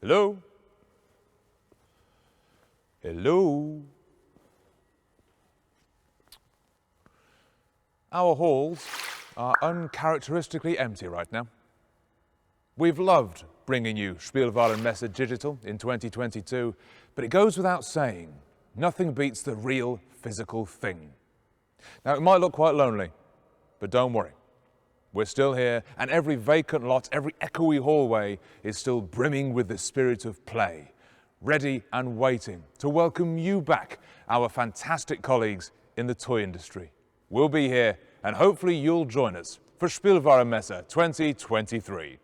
Hello? Hello? Our halls are uncharacteristically empty right now. We've loved bringing you Spielwarenmesse Digital in 2022, but it goes without saying, nothing beats the real physical thing. Now, it might look quite lonely, but don't worry. We're still here, and every vacant lot, every echoey hallway is still brimming with the spirit of play, ready and waiting to welcome you back, our fantastic colleagues in the toy industry. We'll be here, and hopefully you'll join us for Spielwarenmesse 2023.